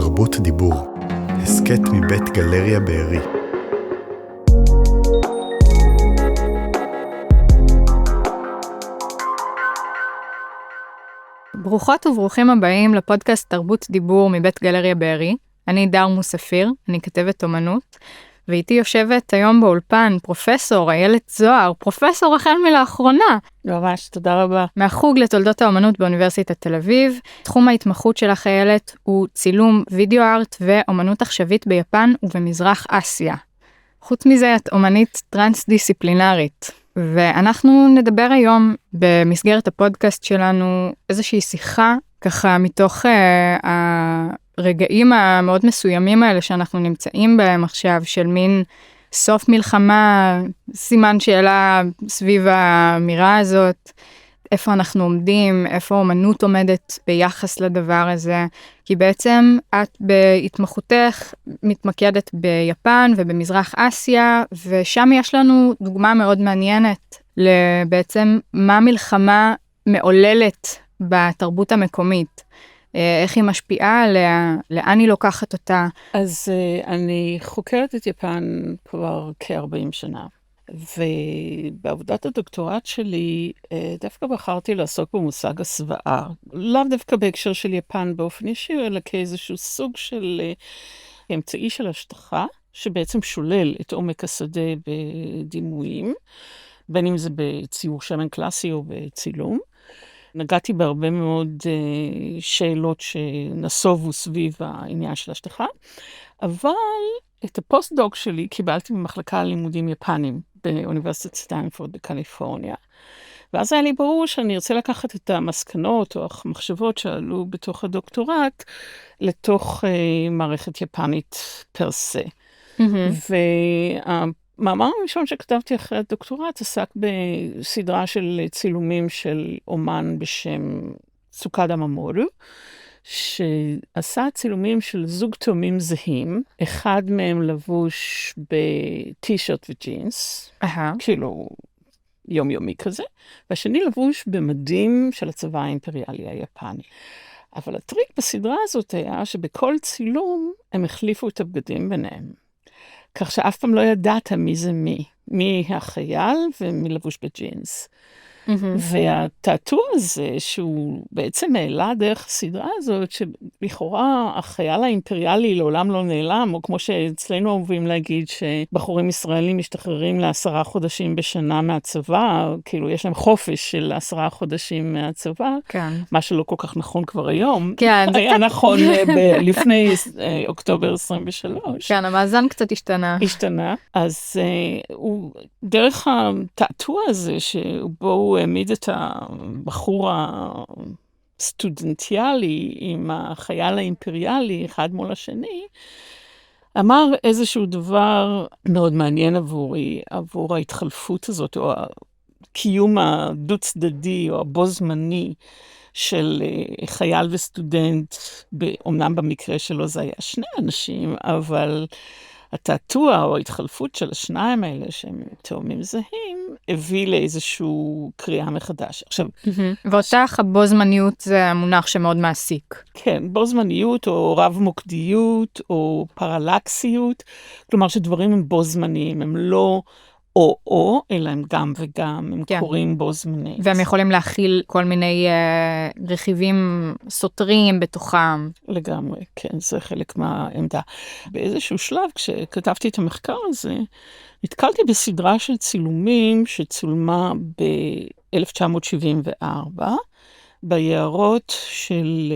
תרבות דיבור, הסקט מבית גלריה בארי. ברוכות וברוכים הבאים לפודקאסט תרבות דיבור מבית גלריה בארי. אני דר מוספיר, אני כתבת אומנות, ואיתי יושבת היום באולפן פרופסור איילת זוהר, פרופסור החל מלאחרונה. ממש, תודה רבה. מהחוג לתולדות האומנות באוניברסיטת תל אביב. תחום ההתמחות שלך איילת הוא צילום וידאו ארט ואומנות עכשווית ביפן ובמזרח אסיה. חוץ מזה את אומנית טרנס-דיסציפלינרית. ואנחנו נדבר היום במסגרת הפודקאסט שלנו איזושהי שיחה, ככה מתוך הרגעים המאוד מסוימים האלה שאנחנו נמצאים בהם עכשיו, של מין סוף מלחמה, סימן שאלה סביב האמירה הזאת, איפה אנחנו עומדים, איפה האומנות עומדת ביחס לדבר הזה, כי בעצם את בהתמחותך מתמקדת ביפן ובמזרח אסיה, ושם יש לנו דוגמה מאוד מעניינת לבעצם מה מלחמה מעוללת בתרבות המקומית, איך היא משפיעה עליה, לאן היא לוקחת אותה. אז אני חוקרת את יפן כבר כ-40 שנה. ובעבודת הדוקטורט שלי דווקא בחרתי לעסוק במושג הסוואה. לאו דווקא בהקשר של יפן באופן ישיר, אלא כאיזשהו סוג של אמצעי של השטחה, שבעצם שולל את עומק השדה בדימויים, בין אם זה בציור שמן קלאסי או בצילום. נגעתי בהרבה מאוד שאלות שנסובו סביב העניין של השטחה, אבל את הפוסט-דוק שלי קיבלתי במחלקה ללימודים יפנים באוניברסיטת סטנפורד בקליפורניה. ואז היה לי ברור שאני ארצה לקחת את המסקנות או המחשבות שעלו בתוך הדוקטורט לתוך מערכת יפנית פרסה. והמאמר הראשון שכתבתי אחרי הדוקטורט עסק בסדרה של צילומים של אומן בשם צוקדה ממורו, שעשה צילומים של זוג תאומים זהים, אחד מהם לבוש בטי-שירט וג'ינס, כאילו יומיומי כזה, והשני לבוש במדים של הצבא האימפריאלי היפני. אבל הטריק בסדרה הזאת היה שבכל צילום הם החליפו את הבגדים ביניהם, כך שאף פעם לא ידעת מי זה מי החייל ומי לבוש בג'ינס. והטאטו הזה, שהוא בעצם העלה דרך הסדרה הזאת, שלכאורה החייל האימפריאלי לעולם לא נעלם, או כמו שאצלנו אוהבים להגיד, שבחורים ישראלים משתחררים ל10 חודשים בשנה מהצבא, כאילו יש להם חופש של 10 חודשים מהצבא, כן. מה שלא כל כך נכון כבר היום, כן, היה נכון לפני אוקטובר 23. כן, המאזן קצת השתנה. אז הוא דרך הטאטו הזה, שבו הוא העמיד את הבחור הסטודנטיאלי עם החייל האימפריאלי, אחד מול השני, אמר איזשהו דבר מאוד מעניין עבורי, עבור ההתחלפות הזאת, או הקיום הדו צדדי, או הבו זמני, של חייל וסטודנט, אומנם במקרה שלו זה היה שני אנשים, אבל הטאטוע או ההתחלפות של השניים האלה, שהם תאומים זהים, הביא לאיזשהו קריאה מחדש. עכשיו, ואותך הבו זמניות זה המונח שמאוד מעסיק. כן, בו זמניות או רב מוקדיות או פרלקסיות, כלומר שדברים הם בו זמניים, הם לא או, אלא הם גם וגם, הם קוראים בו זמנית. והם יכולים להכיל כל מיני רכיבים סותרים בתוכם. לגמרי, כן, זה חלק מהעמדה. באיזשהו שלב, כשכתבתי את המחקר הזה, נתקלתי בסדרה של צילומים שצולמה ב-1974, ביערות של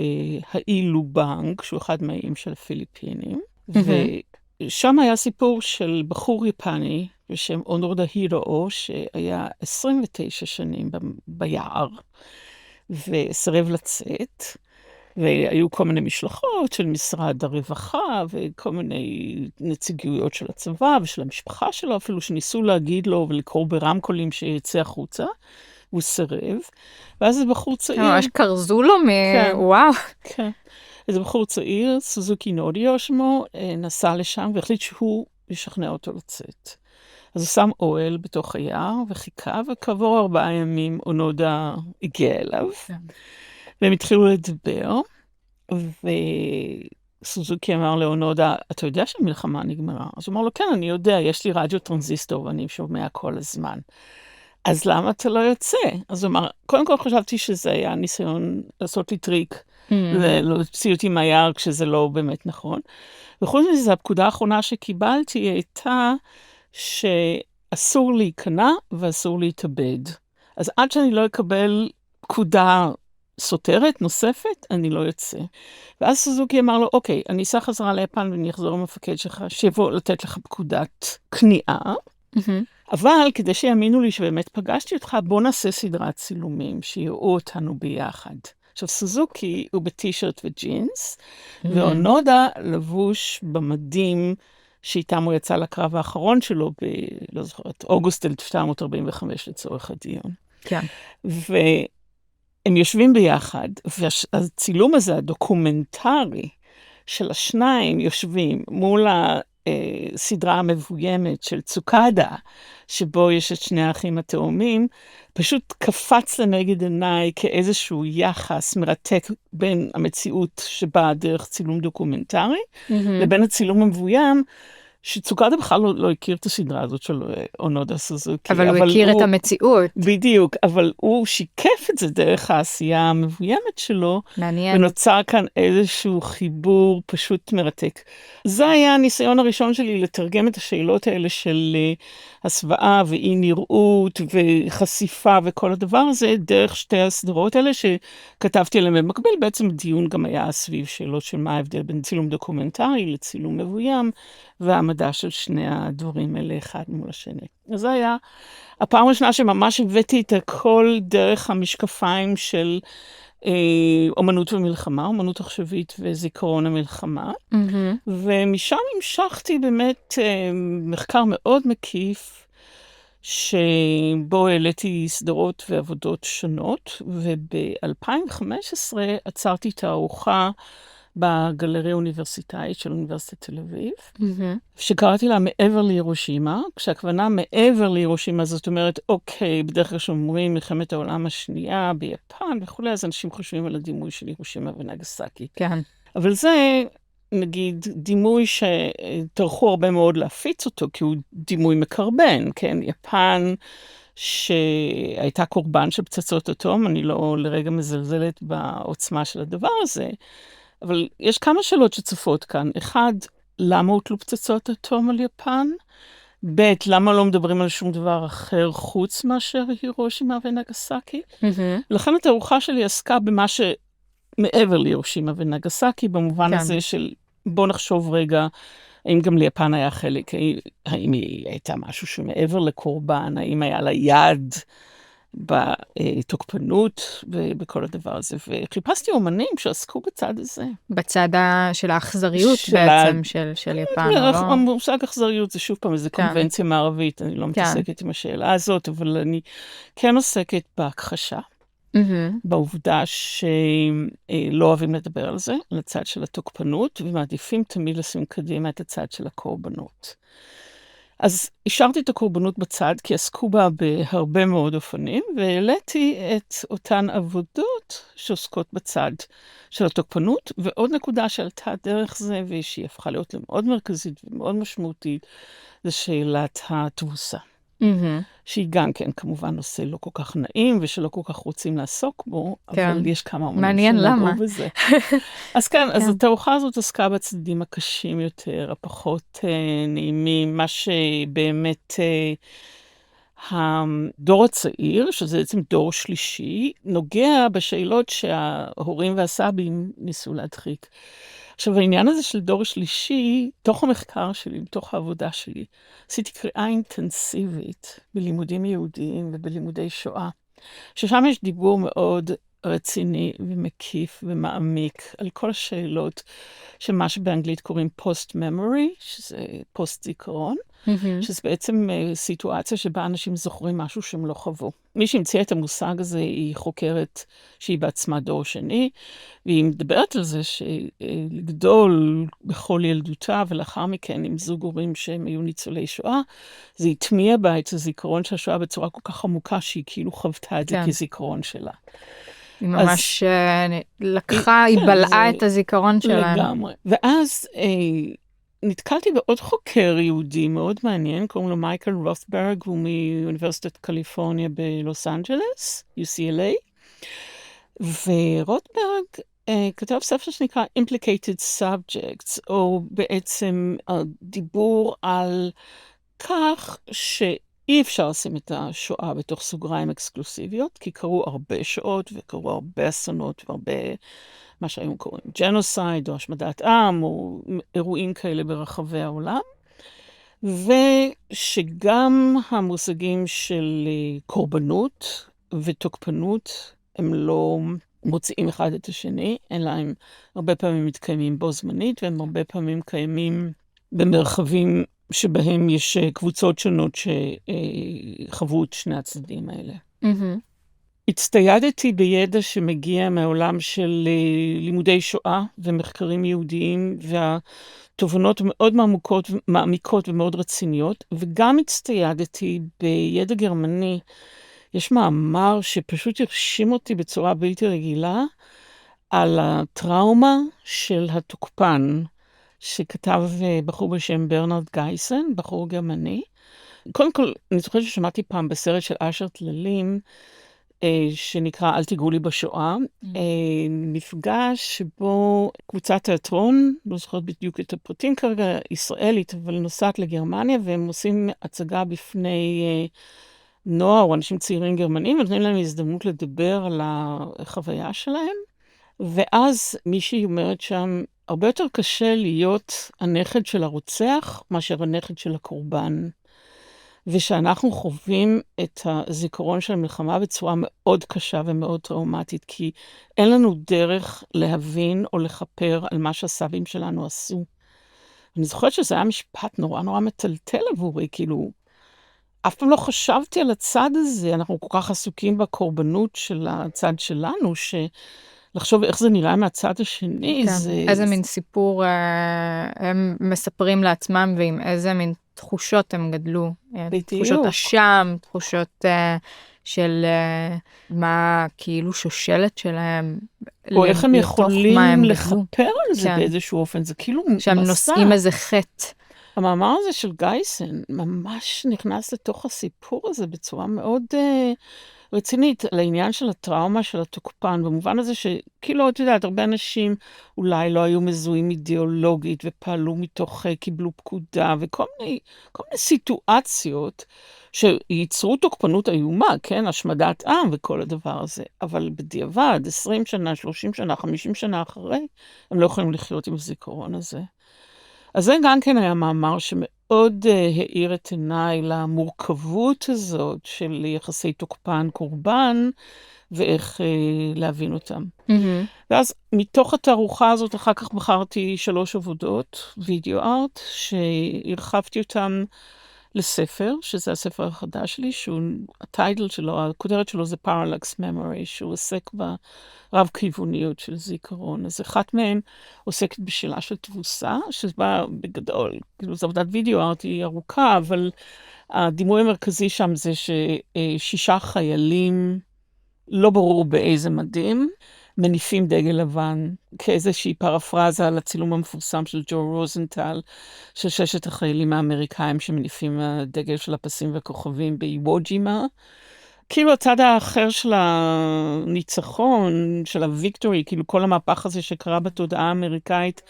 האי לובנג, שהוא אחד מהאיים של הפיליפינים, ושם היה סיפור של בחור יפני, בשם אונודה הירו, שהיה 29 שנים ביער, וסרב לצאת, והיו כל מיני משלחות של משרד הרווחה, וכל מיני נציגויות של הצבא ושל המשפחה שלו, אפילו שניסו להגיד לו ולקרוא ברמקולים שיצא החוצה, הוא סרב, ואז זה בחור צעיר. ממש קרזו לו וואו. כן. איזה בחור צעיר, סוזוקי נודיו שמו, נסע לשם והחליט שהוא ישכנע אותו לצאת. אז הוא שם אוהל בתוך היער וחיכה, וכעבור 4 ימים אונודה הגיע אליו, והם התחילו לדבר, סוזוקי אמר לאונודה, אתה יודע שהמלחמה נגמרה? אז הוא אמר לו, כן, אני יודע, יש לי רדיו טרנזיסטור ואני שומע כל הזמן. אז למה אתה לא יוצא? אז הוא אמר, קודם כל חשבתי שזה היה ניסיון לעשות לי טריק, ולהוציא אותי מהיער כשזה לא באמת נכון. וחוץ מזה, הפקודה האחרונה שקיבלתי הייתה שאסור להיכנע ואסור להתאבד. אז עד שאני לא אקבל פקודה סותרת, נוספת, אני לא יוצא. ואז סוזוקי אמר לו, אוקיי, אני אסע חזרה ליפן ואני אחזור למפקד שלך, שיבוא לתת לך פקודת כניעה, אבל כדי שיאמינו לי שבאמת פגשתי אותך, בוא נעשה סדרת צילומים, שיראו אותנו ביחד. עכשיו, סוזוקי הוא בטישרט וג'ינס, ואונודה לבוש במדים שאיתם הוא יצא לקרב האחרון שלו, לא זוכרת, אוגוסט 1945 לצורך הדיון. כן. והם יושבים ביחד, והצילום הזה, הדוקומנטרי של השניים, יושבים מול הסדרה המבוימת של צוקדה, שבו יש את שני האחים התאומים, פשוט קפץ לנגד עיניי כאיזשהו יחס מרתק בין המציאות שבאה דרך צילום דוקומנטרי, לבין הצילום המבוים, שצוקדה בכלל לא הכיר את הסדרה הזאת של אונודה סוזוקי. אבל הוא הכיר את המציאות. בדיוק, אבל הוא שיקף את זה דרך העשייה המבוימת שלו, מעניין. ונוצר כאן איזשהו חיבור פשוט מרתק. זה היה הניסיון הראשון שלי לתרגם את השאלות האלה של הסוואה ואי נראות וחשיפה וכל הדבר הזה, דרך שתי הסדרות האלה שכתבתי עליהם במקביל. בעצם דיון גם היה סביב שאלות של מה ההבדל בין צילום דוקומנטרי לצילום מבוים, והעמדה של שני הדברים האלה אחד מול השני. אז זה היה הפעם הראשונה שממש הבאתי את הכל דרך המשקפיים של אומנות ומלחמה, אומנות עכשווית וזיכרון המלחמה. ומשם המשכתי באמת מחקר מאוד מקיף, שבו העליתי סדרות ועבודות שונות, וב-2015 עצרתי תערוכה בגלריה האוניברסיטאית של אוניברסיטת תל אביב, שקראתי לה מעבר לירושימה, כשהכוונה מעבר לירושימה, זאת אומרת, אוקיי, בדרך כלל שאומרים מלחמת העולם השנייה ביפן וכו', אז אנשים חושבים על הדימוי של ירושימה ונגסקי. כן. אבל זה, נגיד, דימוי שטרחו הרבה מאוד להפיץ אותו, כי הוא דימוי מקרבן, כן? יפן שהייתה קורבן של פצצות אטום, אני לא לרגע מזלזלת בעוצמה של הדבר הזה, אבל יש כמה שאלות שצופות כאן. אחד, למה הוטלו פצצות אטום על יפן? ב', למה לא מדברים על שום דבר אחר חוץ מאשר הירושימה ונגסקי? לכן התערוכה שלי עסקה במה שמעבר להירושימה ונגסקי, במובן הזה של בוא נחשוב רגע, האם גם ליפן היה חלק, האם היא הייתה משהו שמעבר לקורבן, האם היה לה יד בתוקפנות ובכל הדבר הזה. וחיפשתי אומנים שעסקו בצד הזה. בצד של האכזריות בעצם של יפן, לא? המושג אכזריות זה שוב פעם איזו קונבנציה מערבית, אני לא מתעסקת עם השאלה הזאת, אבל אני כן עוסקת בהכחשה, בעובדה שלא אוהבים לדבר על זה, על הצד של התוקפנות, ומעדיפים תמיד לשים קדימה את הצד של הקורבנות. אז השארתי את הקורבנות בצד, כי עסקו בה בהרבה מאוד אופנים, והעליתי את אותן עבודות שעוסקות בצד של התוקפנות, ועוד נקודה שעלתה דרך זה, ושהיא הפכה להיות למאוד מרכזית ומאוד משמעותית, זה שאלת התבוסה. שהיא גם כן כמובן נושא לא כל כך נעים, ושלא כל כך רוצים לעסוק בו, אבל יש כמה אומנים שנגעו בזה. אז כן, אז התערוכה הזאת עסקה בצדדים הקשים יותר, הפחות נעימים, מה שבאמת הדור הצעיר, שזה בעצם דור שלישי, נוגע בשאלות שההורים והסבים ניסו להדחיק. עכשיו, העניין הזה של דור שלישי, תוך המחקר שלי, תוך העבודה שלי, עשיתי קריאה אינטנסיבית בלימודים יהודיים ובלימודי שואה, ששם יש דיבור מאוד רציני ומקיף ומעמיק על כל השאלות של מה שבאנגלית קוראים post-memory, שזה פוסט-זיכרון, שזה בעצם סיטואציה שבה אנשים זוכרים משהו שהם לא חוו. מי שהמציאה את המושג הזה היא חוקרת שהיא בעצמה דור שני, והיא מדברת על זה שלגדול בכל ילדותה ולאחר מכן עם זוג הורים שהם היו ניצולי שואה, זה הטמיע בה את הזיכרון של השואה בצורה כל כך עמוקה שהיא כאילו חוותה את זה כזיכרון שלה. היא ממש לקחה, היא בלעה את הזיכרון שלהם. לגמרי. ואז נתקלתי בעוד חוקר יהודי מאוד מעניין, קוראים לו מייקל רות'ברג, הוא מאוניברסיטת קליפורניה בלוס אנג'לס, UCLA, ורוטברג כתב ספר שנקרא Implicated Subjects, או בעצם דיבור על כך שאי אפשר לשים את השואה בתוך סוגריים אקסקלוסיביות, כי קרו הרבה שואות וקרו הרבה אסונות והרבה מה שהיום קוראים ג'נוסייד או השמדת עם או אירועים כאלה ברחבי העולם, ושגם המושגים של קורבנות ותוקפנות הם לא מוצאים אחד את השני, אלא הם הרבה פעמים מתקיימים בו זמנית, והם הרבה פעמים קיימים במרחבים שבהם יש קבוצות שונות שחוו את שני הצדדים האלה. הצטיידתי בידע שמגיע מהעולם של לימודי שואה ומחקרים יהודיים, והתובנות מאוד מעמיקות ומאוד רציניות, וגם הצטיידתי בידע גרמני. יש מאמר שפשוט הרשים אותי בצורה בלתי רגילה, על הטראומה של התוקפן, שכתב בחור בשם ברנרד גייסן, בחור גרמני. קודם כל, אני זוכרת ששמעתי פעם בסרט של אשר טללים, שנקרא אל תיגעו לי בשואה, מפגש שבו קבוצת תיאטרון, לא זוכרת בדיוק את הפרטים כרגע, ישראלית, אבל נוסעת לגרמניה, והם עושים הצגה בפני נוער או אנשים צעירים גרמנים, ונותנים להם הזדמנות לדבר על החוויה שלהם, ואז מישהי אומרת שם, הרבה יותר קשה להיות הנכד של הרוצח, מאשר הנכד של הקורבן. ושאנחנו חווים את הזיכרון של המלחמה בצורה מאוד קשה ומאוד טראומטית, כי אין לנו דרך להבין או לכפר על מה שהסבים שלנו עשו. אני זוכרת שזה היה משפט נורא נורא מטלטל עבורי, כאילו, אף פעם לא חשבתי על הצד הזה, אנחנו כל כך עסוקים בקורבנות של הצד שלנו, לחשוב איך זה נראה מהצד השני. כן. איזה מין סיפור הם מספרים לעצמם, ועם איזה מין תחושות הם גדלו. בדיוק. תחושות אשם, תחושות של מה כאילו שושלת שלהם. או איך הם יכולים לכפר על זה כן. באיזשהו אופן, זה כאילו שהם מסע. נושאים איזה חטא. המאמר הזה של גייסן ממש נכנס לתוך הסיפור הזה בצורה מאוד רצינית, לעניין של הטראומה של התוקפן, במובן הזה שכאילו, את יודעת, הרבה אנשים אולי לא היו מזוהים אידיאולוגית, ופעלו מתוך, קיבלו פקודה, וכל מיני סיטואציות שייצרו תוקפנות איומה, כן? השמדת עם וכל הדבר הזה. אבל בדיעבד, 20 שנה, 30 שנה, 50 שנה אחרי, הם לא יכולים לחיות עם הזיכרון הזה. אז זה גם כן היה מאמר שמאוד האיר את עיניי למורכבות הזאת של יחסי תוקפן קורבן, ואיך להבין אותם. ואז מתוך התערוכה הזאת אחר כך בחרתי 3 עבודות, וידאו ארט, שהרחבתי אותם לספר, שזה הספר החדש שלי, הטייטל שלו, הכותרת שלו זה Parallax Memory, שהוא עוסק ברב כיווניות של זיכרון. אז אחת מהן עוסקת בשאלה של תבוסה, שבא בגדול, כאילו זו עבודת וידאו ארט, היא ארוכה, אבל הדימוי המרכזי שם זה ש6 חיילים, לא ברור באיזה מדים, מניפים דגל לבן, כאיזושהי פרפרזה על הצילום המפורסם של ג'ו רוזנטל, של 6 החיילים האמריקאים שמניפים הדגל של הפסים והכוכבים באיווג'ימה. כאילו הצד האחר של הניצחון, של הוויקטורי, כאילו כל המהפך הזה שקרה בתודעה האמריקאית,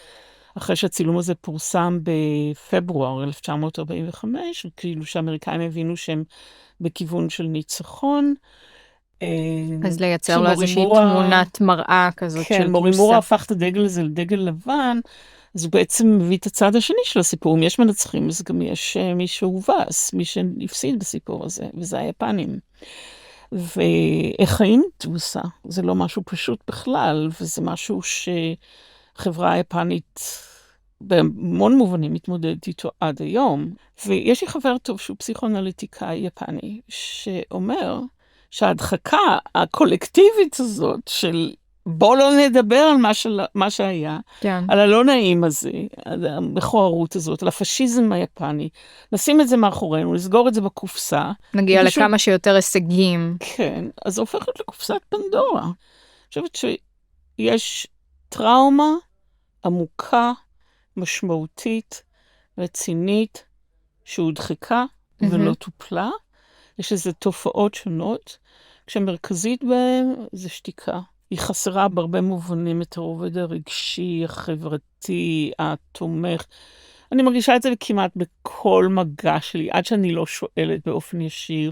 אחרי שהצילום הזה פורסם בפברואר 1945, כאילו שהאמריקאים הבינו שהם בכיוון של ניצחון, אז לייצר לו איזושהי תמונת מראה כזאת של תבוסה. כן, מורימורה הפך את הדגל הזה לדגל לבן, אז הוא בעצם מביא את הצד השני של הסיפור. אם יש מנצחים, אז גם יש מי שהובס, מי שהפסיד בסיפור הזה, וזה היפנים. ואיך חיים תבוסה? זה לא משהו פשוט בכלל, וזה משהו שחברה היפנית בהמון מובנים מתמודדת איתו עד היום. ויש לי חבר טוב שהוא פסיכואנליטיקאי יפני, שאומר שההדחקה הקולקטיבית הזאת של בוא לא נדבר על מה שהיה, כן. על הלא נעים הזה, על המכוערות הזאת, על הפשיזם היפני, נשים את זה מאחורינו, לסגור את זה בקופסה. נגיע לכמה שיותר הישגים. כן, אז זה הופך להיות לקופסת פנדורה, חושבת שיש טראומה עמוקה, משמעותית, רצינית, שהודחקה ולא טופלה. יש איזה תופעות שונות, כשמרכזית בהן זה שתיקה. היא חסרה בהרבה מובנים את הרובד הרגשי, החברתי, התומך. אני מרגישה את זה כמעט בכל מגע שלי, עד שאני לא שואלת באופן ישיר,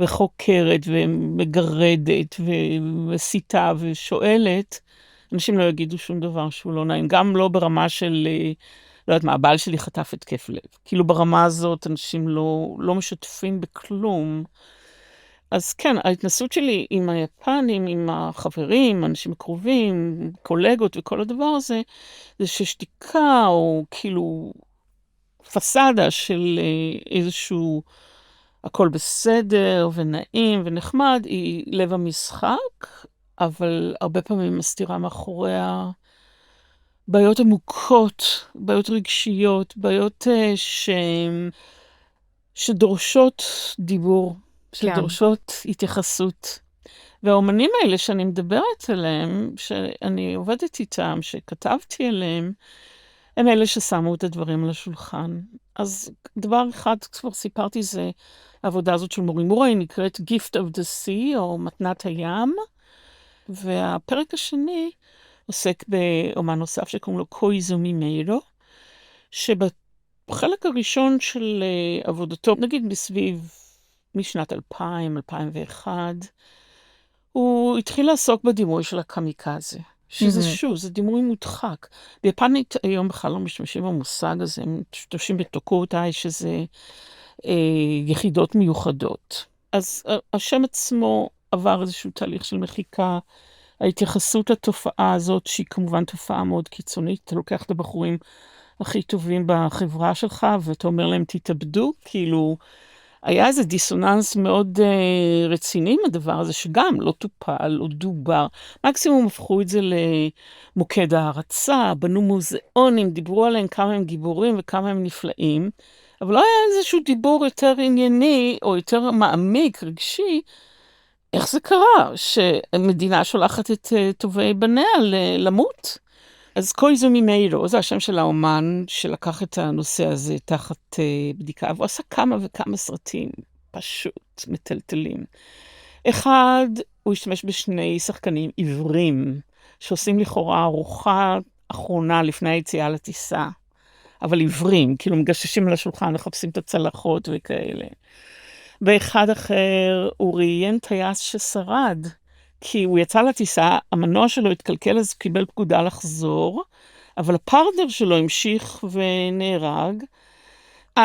וחוקרת ומגרדת ומסיתה ושואלת, אנשים לא יגידו שום דבר שהוא לא נעים. גם לא ברמה של, לא יודעת מה, הבעל שלי חטף התקף לב. כאילו ברמה הזאת אנשים לא משתפים בכלום. אז כן, ההתנסות שלי עם היפנים, עם החברים, אנשים הקרובים, קולגות וכל הדבר הזה, זה ששתיקה או כאילו פסדה של איזשהו הכל בסדר ונעים ונחמד, היא לב המשחק, אבל הרבה פעמים מסתירה מאחוריה בעיות עמוקות, בעיות רגשיות, בעיות שדורשות דיבור, שדורשות התייחסות. והאומנים האלה שאני מדברת עליהם, שאני עובדת איתם, שכתבתי עליהם, הם אלה ששמו את הדברים על השולחן. אז דבר אחד, כבר סיפרתי, זה העבודה הזאת של מורימורה, היא נקראת Gift of the Sea, או מתנת הים, והפרק השני עוסק באומן נוסף שקוראים לו קויזומי מיירו, שבחלק הראשון של עבודתו, נגיד בסביב משנת 2000, 2001, הוא התחיל לעסוק בדימוי של הקמיקזה, שזה שוב, זה דימוי מודחק. ביפנית היום בכלל לא משתמשים במושג הזה, הם משתמשים בטוקוטאי, שזה יחידות מיוחדות. אז השם עצמו עבר איזשהו תהליך של מחיקה, ההתייחסות לתופעה הזאת, שהיא כמובן תופעה מאוד קיצונית, אתה לוקח את הבחורים הכי טובים בחברה שלך, ואתה אומר להם תתאבדו, כאילו היה איזה דיסוננס מאוד רציני עם הדבר הזה, שגם לא טופל או דובר. מקסימום הפכו את זה למוקד הערצה, בנו מוזיאונים, דיברו עליהם כמה הם גיבורים וכמה הם נפלאים, אבל לא היה איזשהו דיבור יותר ענייני או יותר מעמיק, רגשי, איך זה קרה שמדינה שולחת את טובי בניה למות? אז קויזומי מיירו, זה השם של האומן שלקח את הנושא הזה תחת בדיקה, והוא עשה כמה וכמה סרטים פשוט מטלטלים. אחד, הוא השתמש בשני שחקנים עיוורים, שעושים לכאורה ארוחה אחרונה לפני היציאה לטיסה, אבל עיוורים, כאילו מגששים על השולחן, מחפשים את הצלחות וכאלה. ואחד אחר, הוא ראיין טייס ששרד, כי הוא יצא לטיסה, המנוע שלו התקלקל, אז הוא קיבל פקודה לחזור, אבל הפרטנר שלו המשיך ונהרג.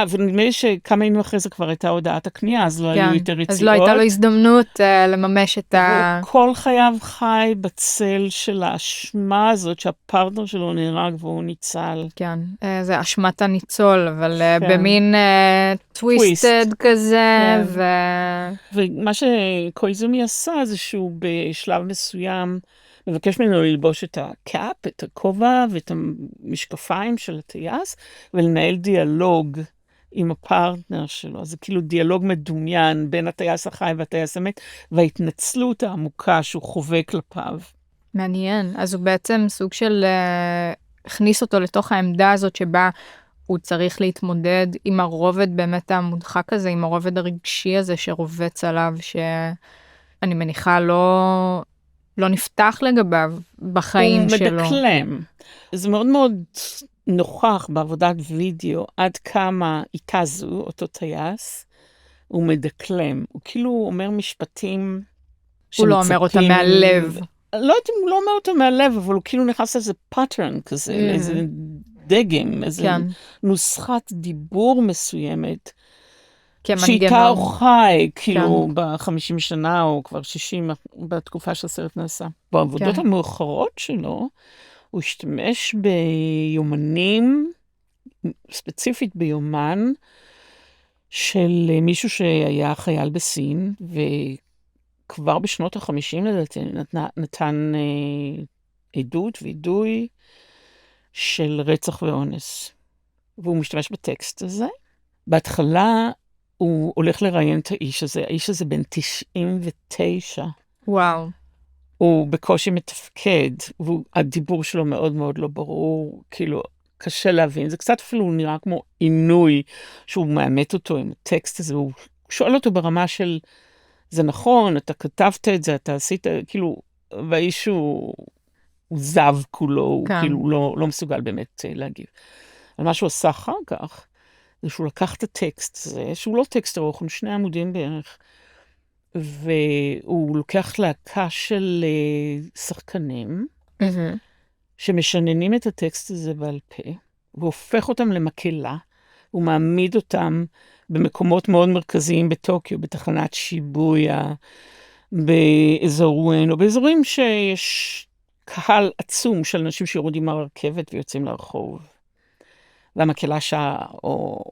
ונדמה לי שכמה ימים אחרי זה כבר הייתה הודעת הקנייה, אז לא היו יותר יציאות. אז לא הייתה לו הזדמנות לממש את ה... כל חייו חי בצל של האשמה הזאת, שהפרטנר שלו נהרג והוא ניצל. כן, זה אשמת הניצול, אבל במין טוויסטד כזה, ומה שקויזומי עשה זה שהוא בשלב מסוים מבקש ממנו ללבוש את הקאפ, את הכובע ואת המשקפיים של הטייס, ולנהל דיאלוג עם הפרטנר שלו. אז זה כאילו דיאלוג מדומיין בין הטייס החי והטייס המת, וההתנצלות העמוקה שהוא חווה כלפיו. מעניין. אז הוא בעצם סוג של הכניס אותו לתוך העמדה הזאת שבה הוא צריך להתמודד עם הרובד באמת המודחק הזה, עם הרובד הרגשי הזה שרובץ עליו, שאני מניחה לא נפתח לגביו בחיים שלו. הוא מדקלם. זה מאוד מאוד נוכח בעבודת וידאו, עד כמה איתזו, אותו טייס, הוא מדקלם. הוא כאילו אומר משפטים הוא לא אומר אותם מהלב. לא יודעת אם הוא לא אומר אותם מהלב, אבל הוא כאילו נכנס לאיזה pattern כזה, איזה דגם, איזה נוסחת דיבור מסוימת, שאיתה הוא חי, כאילו ב-50 שנה או כבר 60, בתקופה שהסרט נעשה. בעבודות המאוחרות שלו, הוא השתמש ביומנים, ספציפית ביומן, של מישהו שהיה חייל בסין, וכבר בשנות ה-50 לדעתי נתן עדות וידוי של רצח ואונס. והוא משתמש בטקסט הזה. בהתחלה הוא הולך לראיין את האיש הזה, האיש הזה בן 99. וואו. הוא בקושי מתפקד, והדיבור שלו מאוד מאוד לא ברור, כאילו קשה להבין, זה קצת אפילו נראה כמו עינוי שהוא מאמת אותו עם הטקסט הזה, הוא שואל אותו ברמה של, זה נכון, אתה כתבת את זה, אתה עשית, כאילו, והאיש הוא זב כולו, הוא כאילו לא מסוגל באמת להגיב. אבל מה שהוא עשה אחר כך, זה שהוא לקח את הטקסט הזה, שהוא לא טקסט ארוך, הוא 2 עמודים בערך, והוא לוקח להקה של שחקנים, שמשננים את הטקסט הזה בעל פה, והופך אותם למקהלה, הוא מעמיד אותם במקומות מאוד מרכזיים בטוקיו, בתחנת שיבויה, באזור וואן, באזורים שיש קהל עצום של אנשים שיורדים מהרכבת ויוצאים לרחוב. והמקהלה או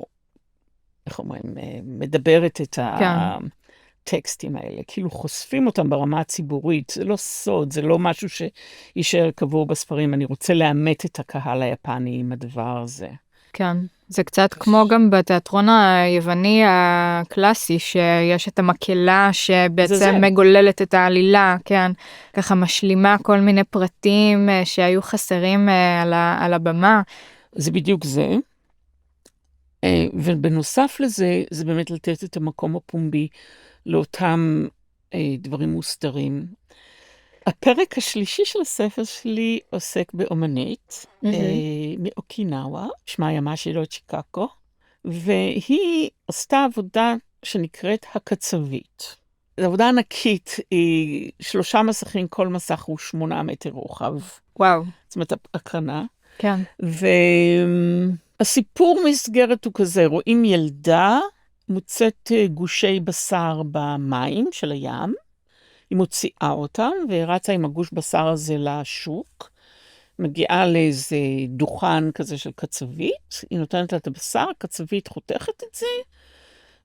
איך אומרים, מדברת את הטקסטים האלה, כאילו חושפים אותם ברמה הציבורית, זה לא סוד, זה לא משהו שישאר קבור בספרים, אני רוצה לאמת את הקהל היפני עם הדבר הזה. כן, זה קצת כמו גם בתיאטרון היווני הקלאסי, שיש את המקהלה שבעצם מגוללת את העלילה, כן, ככה משלימה כל מיני פרטים שהיו חסרים על הבמה. זה בדיוק זה. ובנוסף לזה, זה באמת לתת את המקום הפומבי לאותם דברים מוסתרים. הפרק השלישי של הספר שלי עוסק באומנית מאוקינאווה, שמה ימאשירו צ'יקאקו, והיא עשתה עבודה שנקראת הקצבית. זו עבודה ענקית, היא 3 מסכים, כל מסך הוא 8 מטר רוחב. וואו. זאת אומרת, הקרנה. כן. הסיפור מסגרת הוא כזה, רואים ילדה מוצאת גושי בשר במים של הים, היא מוציאה אותם ורצה עם הגוש בשר הזה לשוק, מגיעה לאיזה דוכן כזה של קצבית, היא נותנת לה את הבשר, הקצבית חותכת את זה,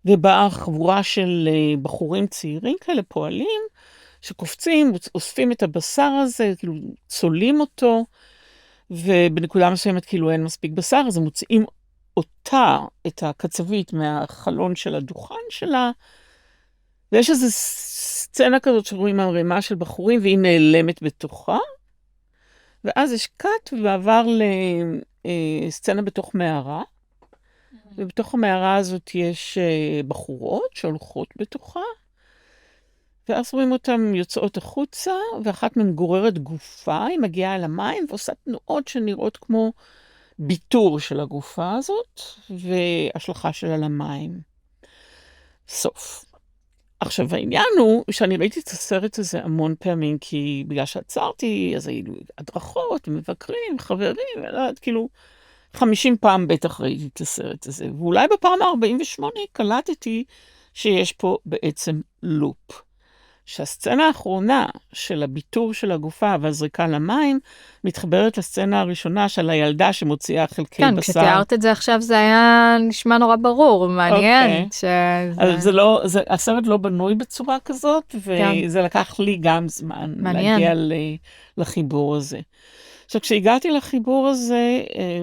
ובאה חבורה של בחורים צעירים כאלה, פועלים, שקופצים, אוספים את הבשר הזה, כאילו צולים אותו, ובנקודה מסוימת כאילו אין מספיק בשר, אז הם מוציאים אותה, את הקצבית, מהחלון של הדוכן שלה, ויש איזו סצנה כזאת שרואים ערימה של בחורים, והיא נעלמת בתוכה, ואז יש קאט ועבר לסצנה בתוך מערה, ובתוך המערה הזאת יש בחורות שהולכות בתוכה, ואז רואים אותן יוצאות החוצה, ואחת מהן גוררת גופה, היא מגיעה אל המים, ועושה תנועות שנראות כמו ביטור של הגופה הזאת, והשלכה שלה למים. סוף. עכשיו, העניין הוא שאני ראיתי את הסרט הזה המון פעמים, כי בגלל שעצרתי, אז היו הדרכות, מבקרים, חברים, כאילו 50 פעם בטח ראיתי את הסרט הזה, ואולי בפעם ה-48 קלטתי שיש פה בעצם לופ. שהסצנה האחרונה של הביטור של הגופה והזריקה למים, מתחברת לסצנה הראשונה של הילדה שמוציאה חלקי בשר. כן, כשתיארת את זה עכשיו זה היה נשמע נורא ברור, מעניין. אז הסרט לא בנוי בצורה כזאת, וזה לקח לי גם זמן להגיע לחיבור הזה. עכשיו, כשהגעתי לחיבור הזה,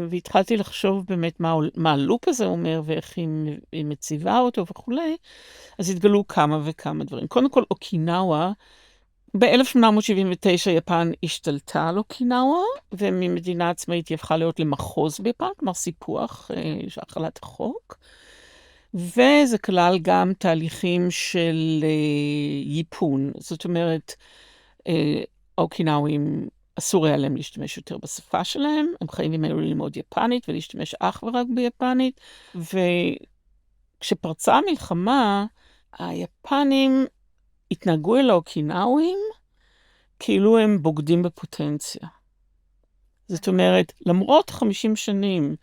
והתחלתי לחשוב באמת מה הלופ הזה אומר, ואיך היא מציבה אותו וכולי, אז התגלו כמה וכמה דברים. קודם כל, אוקינאווה, ב-1879 יפן השתלטה על אוקינאווה, וממדינה עצמאית היא הפכה להיות למחוז ביפן, כלומר סיפוח של החלת החוק, וזה כלל גם תהליכים של ייפון. זאת אומרת, האוקינאווים אסור היה להם להשתמש יותר בשפה שלהם, הם חייבים היו ללמוד יפנית ולהשתמש אך ורק ביפנית, וכשפרצה המלחמה, היפנים התנהגו אל האוקינאווים כאילו הם בוגדים בפוטנציה. זאת אומרת, למרות 50 שנים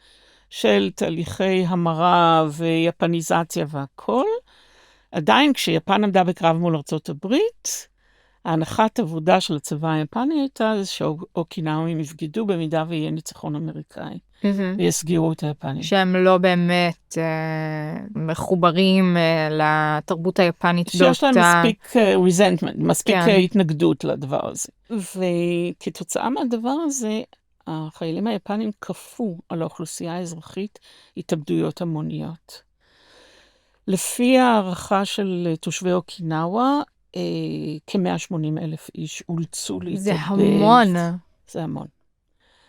של תהליכי המרה ויפניזציה והכל, עדיין כשיפן עמדה בקרב מול ארצות הברית, ההנחת עבודה של הצבא היפני הייתה שאוקינאווים יבגדו במידה ויהיה ניצחון אמריקאי, ויסגירו את היפנים. שהם לא באמת מחוברים לתרבות היפנית. שיש להם מספיק resentment, מספיק התנגדות לדבר הזה. וכתוצאה מהדבר הזה, החיילים היפנים כפו על האוכלוסייה האזרחית התאבדויות המוניות. לפי הערכה של תושבי אוקינאווה, כ-180,000 איש אולצו להתאבד. זה המון. זה המון.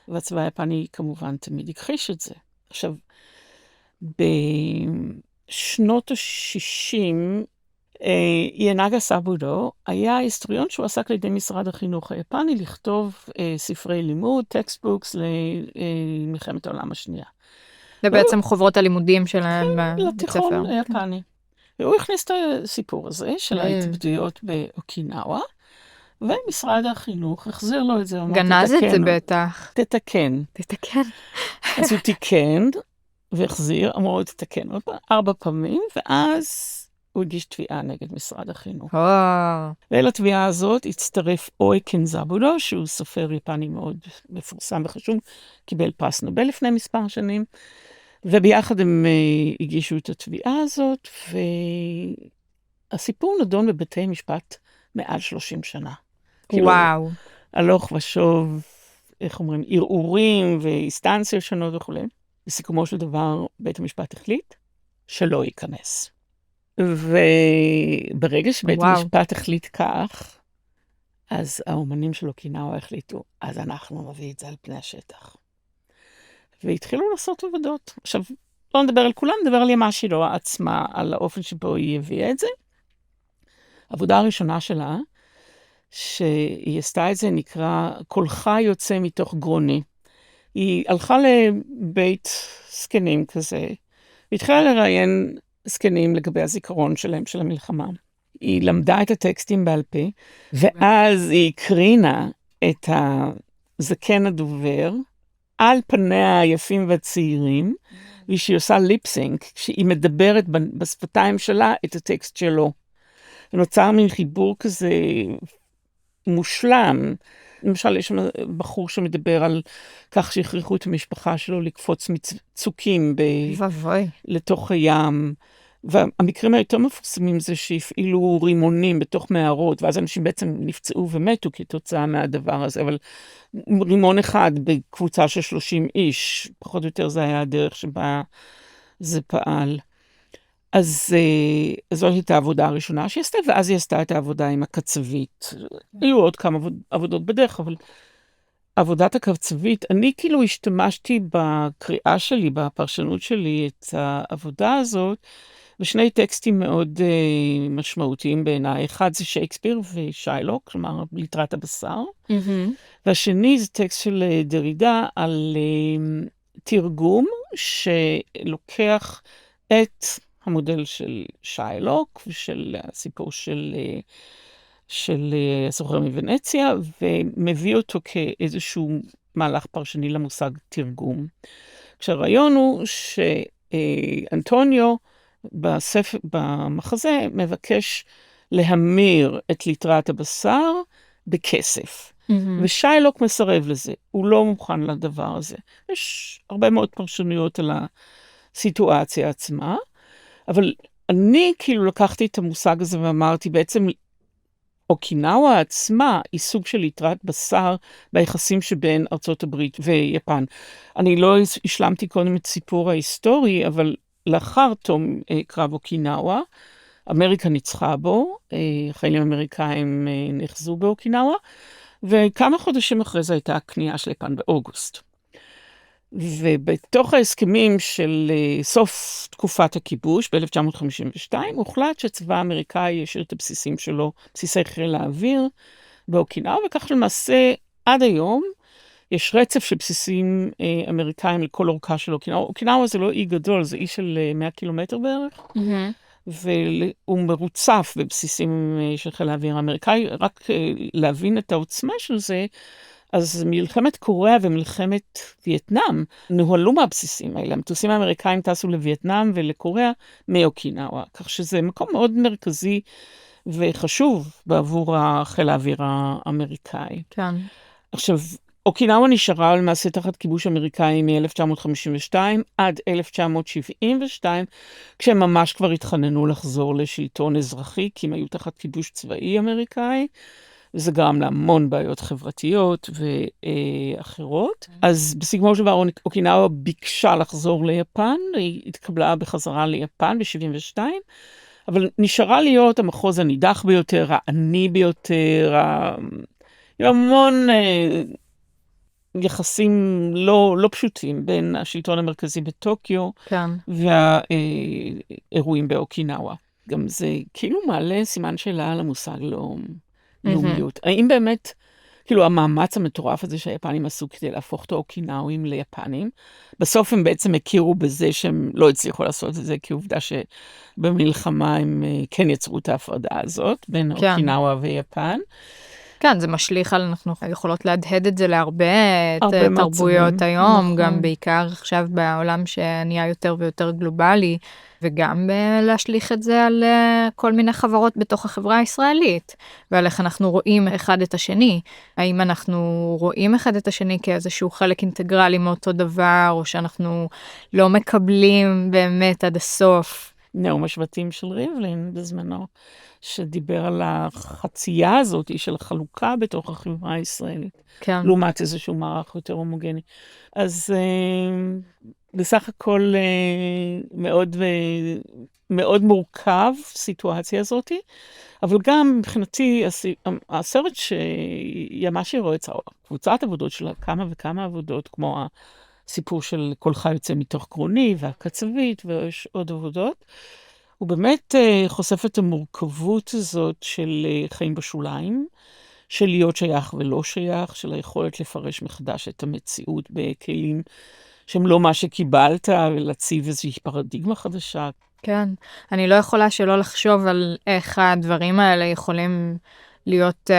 והצבא היפני כמובן תמיד הכחיש את זה. עכשיו, בשנות ה-60, ינאגה סבודו היה היסטוריון שהוא עסק לידי משרד החינוך היפני לכתוב ספרי לימוד, טקסטבוקס למלחמת העולם השנייה. זה בעצם חוברות הלימודים שלהם בבית ספר. לתיכון היפני. והוא הכניס את הסיפור הזה של ההתאבדויות באוקינאווה, ומשרד החינוך החזיר לו את זה. גנז את זה בטח. תתקן. אז הוא תיקן והחזיר, אמרו תתקן עוד 4 פעמים, ואז הוא הגיש תביעה נגד משרד החינוך. ולתביעה הזאת הצטרף אוי קנזבודו, שהוא סופר יפני מאוד מפורסם וחשוב, קיבל פרס נובל לפני מספר שנים, וביחד הם הגישו את התביעה הזאת, והסיפור נדון בבתי משפט מעל 30 שנה. וואו. הלוך ושוב, איך אומרים, ערעורים ואינסטנציות שונות וכו'. בסיכומו של דבר, בית המשפט החליט שלא ייכנס. וברגע שבית המשפט החליט כך, אז האומנים של אוקינאווה החליטו, אז אנחנו נביא את זה על פני השטח. והתחילו לעשות עבודות. עכשיו, לא נדבר על כולם, נדבר על ימאשירו עצמה, על האופן שבו היא הביאה את זה. העבודה הראשונה שלה, שהיא עשתה את זה, נקרא קולך יוצא מתוך גרוני. היא הלכה לבית זקנים כזה, והתחילה לראיין זקנים לגבי הזיכרון שלהם, של המלחמה. היא למדה את הטקסטים בעל פה, ואז היא הקרינה את הזקן הדובר, על פניה היפים והצעירים, ושהיא עושה ליפסינק, כשהיא מדברת בשפתיים שלה את הטקסט שלו. ונוצר מין חיבור כזה מושלם. למשל, יש שם בחור שמדבר על כך שהכריחו את המשפחה שלו לקפוץ מצוקים לתוך הים. והמקרים היותר מפורסמים זה שהפעילו רימונים בתוך מערות, ואז אנשים בעצם נפצעו ומתו כתוצאה מהדבר הזה, אבל רימון אחד בקבוצה של 30 איש, פחות או יותר זה היה הדרך שבה זה פעל. אז זאת הייתה העבודה הראשונה שהיא עשתה, ואז היא עשתה את העבודה עם הקצבית. היו עוד כמה עבודות בדרך, אבל עבודת הקצבית, אני כאילו השתמשתי בקריאה שלי, בפרשנות שלי, את העבודה הזאת, ושני טקסטים מאוד משמעותיים בעיניי. אחד זה שייקספיר ושיילוק, כלומר, ליטרת הבשר. והשני זה טקסט של דרידה על תרגום שלוקח את המודל של שיילוק ושל הסיפור של הסוחר מוונציה, ומביא אותו כאיזשהו מהלך פרשני למושג תרגום. כשהרעיון הוא שאנטוניו במחזה מבקש להמיר את ליטרת הבשר בכסף. ושיילוק מסרב לזה, הוא לא מוכן לדבר הזה. יש הרבה מאוד פרשנויות על הסיטואציה עצמה, אבל אני כאילו לקחתי את המושג הזה ואמרתי, בעצם אוקינאווה עצמה היא סוג של ליטרת בשר ביחסים שבין ארצות הברית ויפן. אני לא השלמתי קודם את סיפור ההיסטורי, אבל לאחר תום קרב אוקינאווה, אמריקה ניצחה בו, חיילים אמריקאים נחזו באוקינאווה, וכמה חודשים אחרי זה הייתה הכניעה של יפן באוגוסט. ובתוך ההסכמים של סוף תקופת הכיבוש, ב-1952, הוחלט שצבא האמריקאי ישאיר את הבסיסים שלו, בסיסי חיל האוויר באוקינאווה, וכך למעשה עד היום יש רצף של בסיסים אמריקאים לכל אורכה של אוקינאווה. אוקינאווה זה לא אי גדול, זה אי של 100 קילומטר בערך, והוא מרוצף בבסיסים של חיל האוויר האמריקאי. רק להבין את העוצמה של זה, אז מלחמת קוריאה ומלחמת וייטנאם נוהלו מהבסיסים האלה. המטוסים האמריקאים טסו לווייטנאם ולקוריאה מאוקינאווה, כך שזה מקום מאוד מרכזי וחשוב בעבור חיל האוויר האמריקאי. כן. עכשיו, אוקינאווה נשארה למעשה תחת כיבוש אמריקאי מ-1952 עד 1972, כשהם ממש כבר התחננו לחזור לשלטון אזרחי, כי הם היו תחת כיבוש צבאי אמריקאי, וזה גרם להמון בעיות חברתיות ואחרות. אז בסיכומו של דבר אוקינאווה ביקשה לחזור ליפן, היא התקבלה בחזרה ליפן ב-72, אבל נשארה להיות המחוז הנידח ביותר, העני ביותר, עם המון יחסים לא פשוטים בין השלטון המרכזי בטוקיו כן. והאירועים באוקינאווה. גם זה כאילו מעלה סימן שאלה על המושג לאומיות. האם באמת, כאילו המאמץ המטורף הזה שהיפנים עשו כדי להפוך את האוקינאווים ליפנים, בסוף הם בעצם הכירו בזה שהם לא הצליחו לעשות את זה, כעובדה שבמלחמה הם כן יצרו את ההפרדה הזאת, בין אוקינאווה ויפן. כן, זה משליך על, אנחנו יכולות להדהד את זה להרבה תרבויות מצבים. היום, נכון. גם בעיקר עכשיו בעולם שנהיה יותר ויותר גלובלי, וגם להשליך את זה על כל מיני חברות בתוך החברה הישראלית, ועל איך אנחנו רואים אחד את השני. האם אנחנו רואים אחד את השני כאיזשהו חלק אינטגרלי מאותו דבר, או שאנחנו לא מקבלים באמת עד הסוף. נאום השבטים של ריבלין בזמנו, שדיבר על החצייה הזאת של החלוקה בתוך החברה הישראלית, כן. לעומת איזשהו מערך יותר הומוגני. אז בסך הכל מאוד מורכב סיטואציה הזאת, אבל גם מבחינתי הסרט שימאשירו יצר, קבוצת עבודות שלה, כמה וכמה עבודות, כמו הסיפור של קולך יוצא מתוך קרוני והקצבית ויש עוד עבודות, הוא באמת חושף את המורכבות הזאת של חיים בשוליים, של להיות שייך ולא שייך, של היכולת לפרש מחדש את המציאות בכלים שהם לא מה שקיבלת, ולהציב איזושהי פרדיגמה חדשה. כן, אני לא יכולה שלא לחשוב על איך הדברים האלה יכולים להיות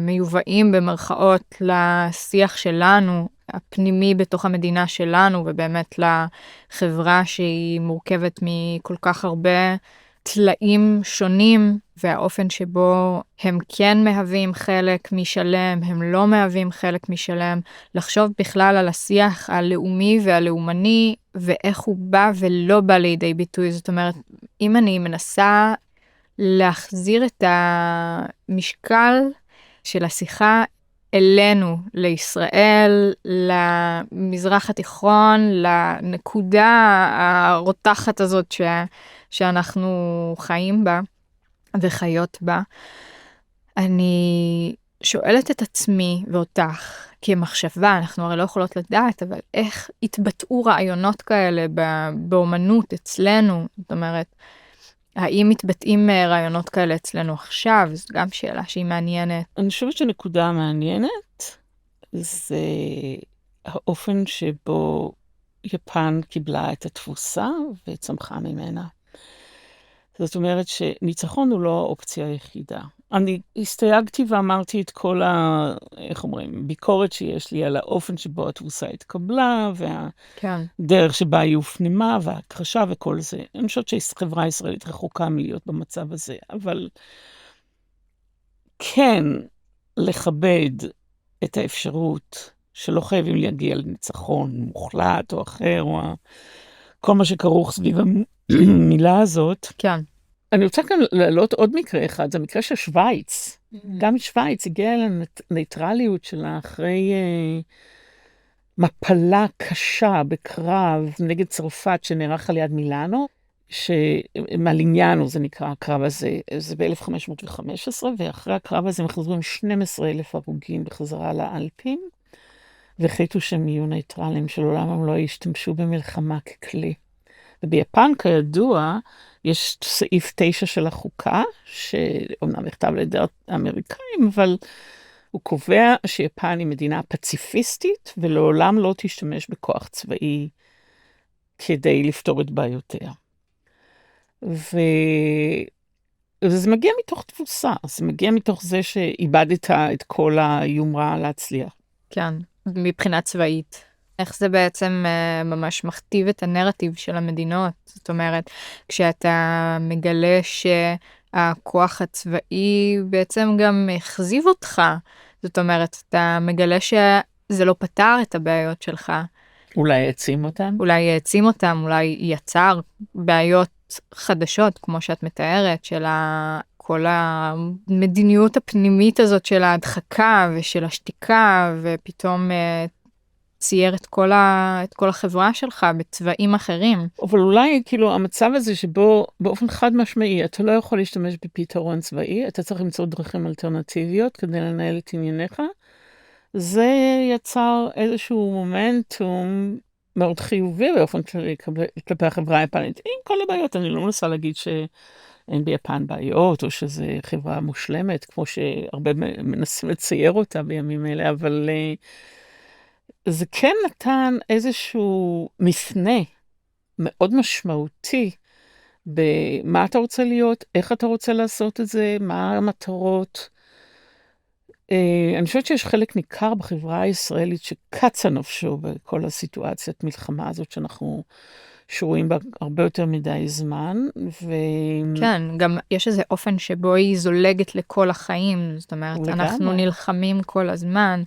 מיובאים במרכאות לשיח שלנו, הפנימי בתוך המדינה שלנו, ובאמת לחברה שהיא מורכבת מכל כך הרבה תלאים שונים, והאופן שבו הם כן מהווים חלק משלם, הם לא מהווים חלק משלם, לחשוב בכלל על השיח הלאומי והלאומני, ואיך הוא בא ולא בא לידי ביטוי. זאת אומרת, אם אני מנסה להחזיר את המשקל של השיחה אלינו, לישראל, למזרח התיכון, לנקודה הרותחת הזאת שאנחנו חיים בה וחיות בה, אני שואלת את עצמי ואותך כמחשבה, אנחנו הרי לא יכולות לדעת, אבל איך התבטאו רעיונות כאלה באומנות אצלנו? זאת אומרת, האם מתבטאים רעיונות כאלה אצלנו עכשיו? זו גם שאלה שהיא מעניינת. אני חושבת שנקודה מעניינת זה האופן שבו יפן קיבלה את התבוסה וצמחה ממנה. זאת אומרת שניצחון הוא לא האופציה היחידה. אני הסתייגתי ואמרתי את כל ביקורת שיש לי על האופן שבו התבוסה התקבלה, והדרך שבה היא הופנמה, וההכחשה וכל זה. אני חושבת שהחברה הישראלית רחוקה מלהיות במצב הזה, אבל כן לכבד את האפשרות שלא חייבים להגיע לניצחון מוחלט או אחר, או כל מה שכרוך סביב המילה הזאת. כן. אני רוצה כאן להעלות עוד מקרה אחד, זה המקרה של שוויץ. גם שוויץ הגיעה לניטרליות שלה אחרי מפלה קשה בקרב נגד צרפת שנערך על יד מילאנו, שמליניאנו זה נקרא הקרב הזה, זה ב-1515, ואחרי הקרב הזה הם חזרו עם 12,000 הרוגים בחזרה לאלפים, והחליטו שהם יהיו ניטרלים, שלעולם הם לא ישתמשו במלחמה ככלי. וביפן, כידוע, יש סעיף 9 של החוקה, שאומנם נכתב על ידי האמריקאים, אבל הוא קובע שיפן היא מדינה פציפיסטית, ולעולם לא תשתמש בכוח צבאי כדי לפתור את בעיותיה. וזה מגיע מתוך תבוסה, זה מגיע מתוך זה שאיבדת את כל היומרה להצליח. כן, מבחינה צבאית. איך זה בעצם ממש מכתיב את הנרטיב של המדינות. זאת אומרת, כשאתה מגלה שהכוח הצבאי בעצם גם החזיב אותך, זאת אומרת, אתה מגלה שזה לא פתר את הבעיות שלך. אולי יעצים אותם? אולי יעצים אותם, אולי יצר בעיות חדשות, כמו שאת מתארת, של כל המדיניות הפנימית הזאת של ההדחקה ושל השתיקה, ופתאום צייר את כל החברה שלך בצבעים אחרים. אבל אולי כאילו המצב הזה שבו באופן חד משמעי אתה לא יכול להשתמש בפתרון צבאי, אתה צריך למצוא דרכים אלטרנטיביות כדי לנהל את ענייניך, זה יצר איזשהו מומנטום מאוד חיובי באופן כללי כלפי החברה היפנית. עם כל הבעיות, אני לא מנסה להגיד שאין ביפן בעיות, או שזו חברה מושלמת, כמו שהרבה מנסים לצייר אותה בימים אלה, אבל זה כן נתן איזשהו מפנה מאוד משמעותי במה אתה רוצה להיות, איך אתה רוצה לעשות את זה, מה המטרות. אני חושבת שיש חלק ניכר בחברה הישראלית שקצה נפשו בכל הסיטואציית מלחמה הזאת שאנחנו שרויים בה הרבה יותר מדי זמן. כן, גם יש איזה אופן שבו היא זולגת לכל החיים, זאת אומרת, אנחנו נלחמים כל הזמן,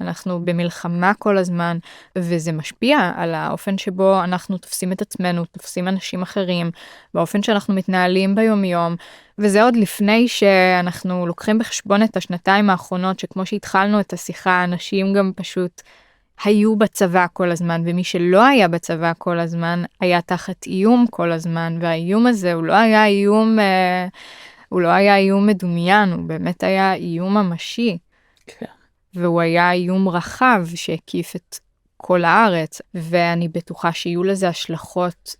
אנחנו במלחמה כל הזמן, וזה משפיע על האופן שבו אנחנו תופסים את עצמנו, תופסים אנשים אחרים, באופן שאנחנו מתנהלים ביום-יום, וזה עוד לפני שאנחנו לוקחים בחשבון את השנתיים האחרונות, שכמו שהתחלנו את השיחה, אנשים גם פשוט היו בצבא כל הזמן, ומי שלא היה בצבא כל הזמן, היה תחת איום כל הזמן, והאיום הזה הוא לא היה איום מדומיין, הוא באמת היה איום ממשי. כן. והוא היה איום רחב שהקיף את כל הארץ, ואני בטוחה שיהיו לזה השלכות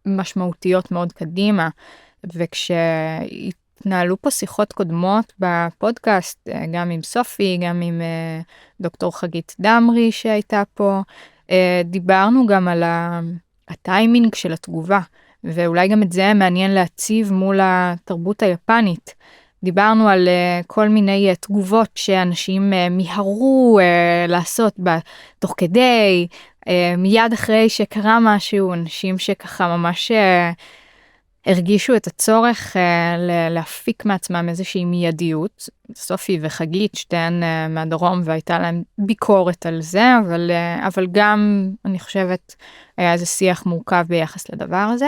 משמעותיות מאוד קדימה, וכשהתנהלו פה שיחות קודמות בפודקאסט, גם עם סופי, גם עם דוקטור חגית דמרי שהייתה פה, דיברנו גם על הטיימינג של התגובה, ואולי גם את זה מעניין להציב מול התרבות היפנית. דיברנו על כל מיני תגובות שאנשים מיהרו לעשות תוך כדי, מיד אחרי שקרה משהו, אנשים שככה ממש הרגישו את הצורך להפיק מעצמם איזושהי מיידיות. סופי וחגית, שתיהן מהדרום, והייתה להם ביקורת על זה, אבל גם, אני חושבת, היה איזה שיח מורכב ביחס לדבר הזה.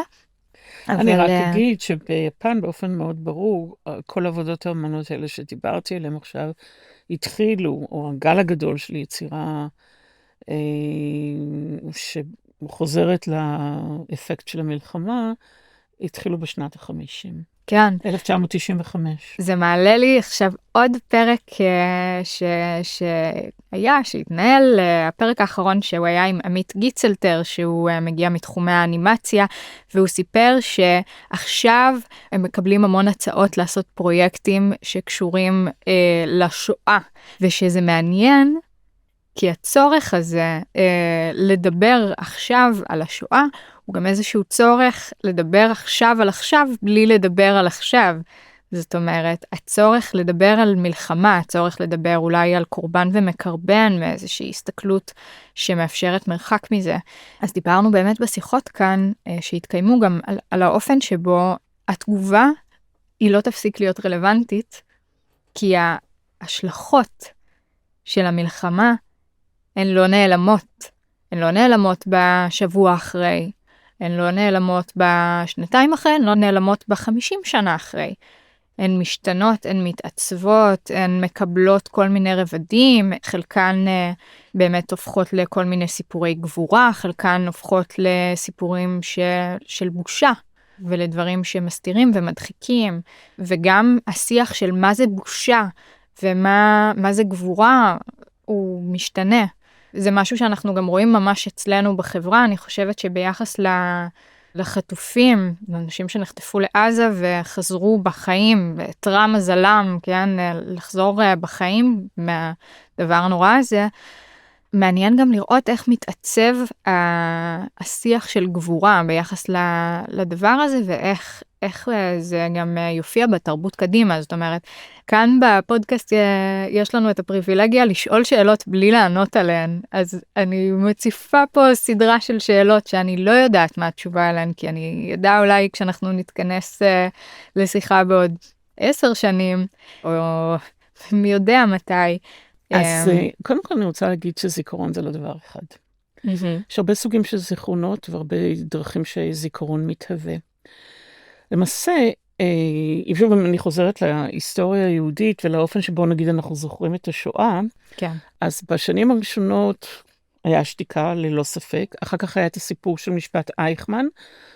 אני רק אגיד שביפן באופן מאוד ברור, כל עבודות האמנות האלה שדיברתי עליהם עכשיו, התחילו, או הגל הגדול של יצירה שחוזרת לאפקט של המלחמה, התחילו בשנת ה-50. כן. 1995. זה מעלה לי עכשיו עוד פרק שהתנהל, הפרק האחרון שהוא היה עם עמית גיצלטר, שהוא מגיע מתחומי האנימציה, והוא סיפר שעכשיו הם מקבלים המון הצעות לעשות פרויקטים שקשורים לשואה, ושזה מעניין, כי הצורך הזה לדבר עכשיו על השואה, הוא גם איזשהו צורך לדבר עכשיו על עכשיו, בלי לדבר על עכשיו. זאת אומרת, הצורך לדבר על מלחמה, הצורך לדבר אולי על קורבן ומקרבן, מאיזושהי הסתכלות שמאפשרת מרחק מזה. אז דיברנו באמת בשיחות כאן, שהתקיימו גם על האופן שבו התגובה היא לא תפסיק להיות רלוונטית, כי ההשלכות של המלחמה הן לא נעלמות. הן לא נעלמות בשבוע אחרי, הן לא נעלמות בשנתיים אחרי, הן לא נעלמות ב50 שנה אחרי. הן משתנות, הן מתעצבות, הן מקבלות כל מיני רבדים, חלקן באמת הופכות לכל מיני סיפורי גבורה, חלקן הופכות לסיפורים של בושה, ולדברים שמסתירים ומדחיקים, וגם השיח של מה זה בושה, ומה זה גבורה, הוא משתנה. זה משהו שאנחנו גם רואים ממש אצלנו בחברה, אני חושבת שביחס לחטופים, לאנשים שנחטפו לעזה וחזרו בחיים, תרם מזלם, כן, לחזור בחיים מהדבר הנורא הזה, מעניין גם לראות איך מתעצב השיח של גבורה ביחס לדבר הזה, ואיך זה גם יופיע בתרבות קדימה. זאת אומרת, כאן בפודקאסט יש לנו את הפריבילגיה לשאול שאלות בלי לענות עליהן, אז אני מציפה פה סדרה של שאלות שאני לא יודעת מה התשובה עליהן, כי אני יודע אולי כשאנחנו נתכנס לשיחה בעוד 10 שנים, או מי יודע מתי. אז קודם כל אני רוצה להגיד שזיכרון זה לא דבר אחד. יש הרבה סוגים של זיכרונות והרבה דרכים שזיכרון מתהווה. למעשה, אם אני חוזרת להיסטוריה היהודית ולאופן שבו נגיד אנחנו זוכרים את השואה, כן. אז בשנים הראשונות היה שתיקה ללא ספק. אחר כך היה את הסיפור של משפט אייכמן,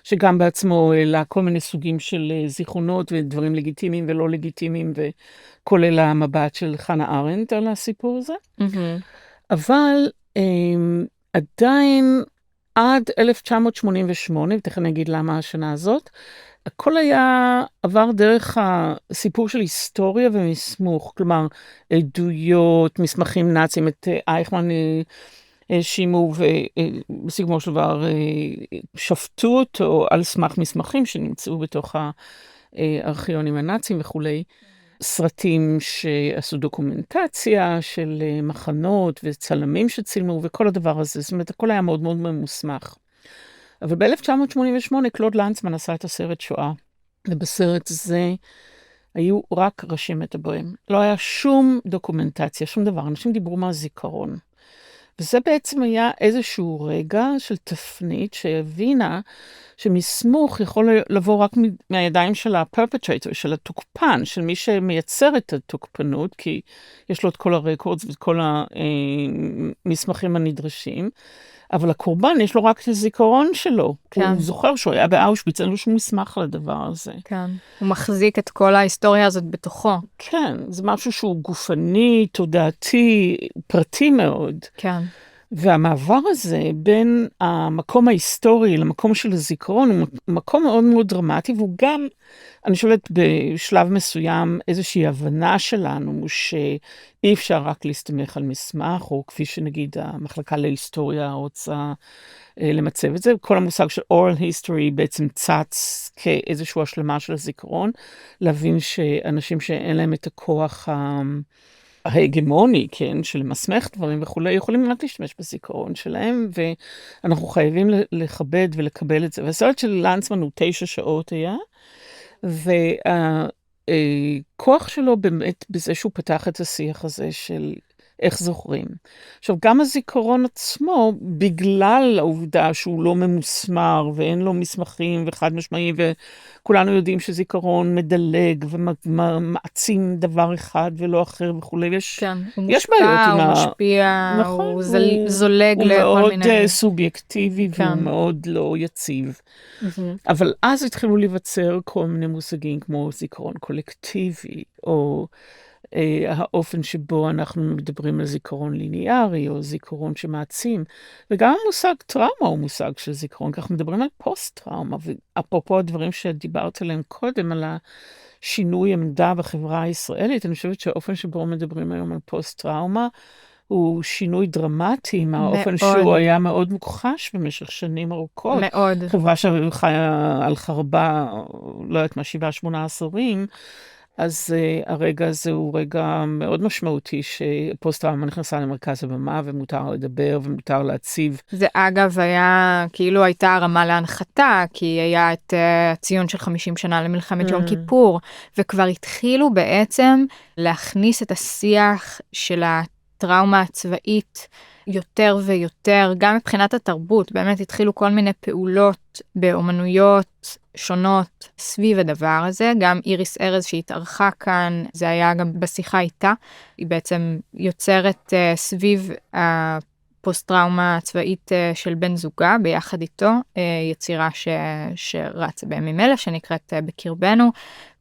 שגם בעצמו העלה כל מיני סוגים של זיכרונות ודברים לגיטימיים ולא לגיטימיים, וכולל המבט של חנה ארנדט על הסיפור הזה. אבל עדיין עד 1988, ותכף אני אגיד למה השנה הזאת, הכל עבר דרך הסיפור של היסטוריה ומסמוך, כלומר, עדויות, מסמכים נאציים, את אייכמן האשימו ובסיכומו של דבר שפטו אותו על סמך מסמכים שנמצאו בתוך הארכיונים הנאציים וכולי. סרטים שעשו דוקומנטציה של מחנות וצלמים שצילמו וכל הדבר הזה, זאת אומרת, הכל היה מאוד מאוד ממוסמך. אבל ב-1988 קלוד לנצמן עשה את הסרט שואה, ובסרט הזה היו רק ראשים מדברים. לא היה שום דוקומנטציה, שום דבר, אנשים דיברו מהזיכרון. וזה בעצם היה איזשהו רגע של תפנית שהבינה שמסמוך יכול לבוא רק מהידיים של הפרפטרייטור, של התוקפן, של מי שמייצר את התוקפנות, כי יש לו את כל הרקורדס ואת כל המסמכים הנדרשים, אבל הקורבן יש לו רק את הזיכרון שלו. כן. הוא זוכר שהוא היה באושוויץ, אין לו שום מסמך לדבר הזה. כן, הוא מחזיק את כל ההיסטוריה הזאת בתוכו. כן, זה משהו שהוא גופני, תודעתי, פרטי מאוד. כן. והמעבר הזה בין המקום ההיסטורי למקום של הזיכרון הוא מקום מאוד מאוד דרמטי, והוא גם, אני חושבת בשלב מסוים, איזושהי הבנה שלנו שאי אפשר רק להסתמך על מסמך, או כפי שנגיד המחלקה להיסטוריה רוצה למצב את זה. כל המושג של oral history בעצם צץ כאיזושהי השלמה של הזיכרון, להבין שאנשים שאין להם את הכוח ההגמוני, כן, של מסמך דברים וכולי, יכולים רק להשתמש בזיכרון שלהם, ואנחנו חייבים לכבד ולקבל את זה. והסרט של לנצמן הוא 9 שעות היה, והכוח שלו באמת בזה שהוא פתח את השיח הזה של איך זוכרים. עכשיו, גם הזיכרון עצמו, בגלל העובדה שהוא לא ממוסמר, ואין לו מסמכים וחד משמעיים, וכולנו יודעים שזיכרון מדלג ומעצים דבר אחד ולא אחר וכולי. כן, יש בעיות עם הוא משפיע, נכון, הוא זולג לכל מיני. הוא מאוד סובייקטיבי, כן. והוא מאוד לא יציב. אבל אז התחילו לבצר כל מיני מושגים כמו זיכרון קולקטיבי, או האופן שבו אנחנו מדברים על זיכרון ליניארי, או זיכרון שמעצים, וגם המושג טראומה הוא מושג של זיכרון, כך מדברים על פוסט-טראומה, ואפרופו הדברים שדיברת עליהם קודם, על השינוי עמדה בחברה הישראלית, אני חושבת שהאופן שבו מדברים היום על פוסט-טראומה, הוא שינוי דרמטי מהאופן שהוא היה מאוד מוכחש במשך שנים ארוכות. מאוד. חברה שחיה על חרבה, לא יודעת מה, 7-8 עשורים, אז הרגע הזה הוא רגע מאוד משמעותי, שפוסט-טראומה נכנסה למרכז הבמה, ומותר לדבר, ומותר להציב. זה אגב היה, כאילו הייתה הרמה להנחתה, כי היה את הציון של 50 שנה למלחמת יום כיפור, וכבר התחילו בעצם להכניס את השיח של הטראומה הצבאית יותר ויותר, גם מבחינת התרבות, באמת התחילו כל מיני פעולות באומנויות שונות סביב הדבר הזה, גם איריס ארז שהתארחה כאן, זה היה גם בשיחה איתה, היא בעצם יוצרת סביב הפוסט-טראומה הצבאית של בן זוגה, ביחד איתו, יצירה שרצה בימים אלה, שנקראת בקרבנו,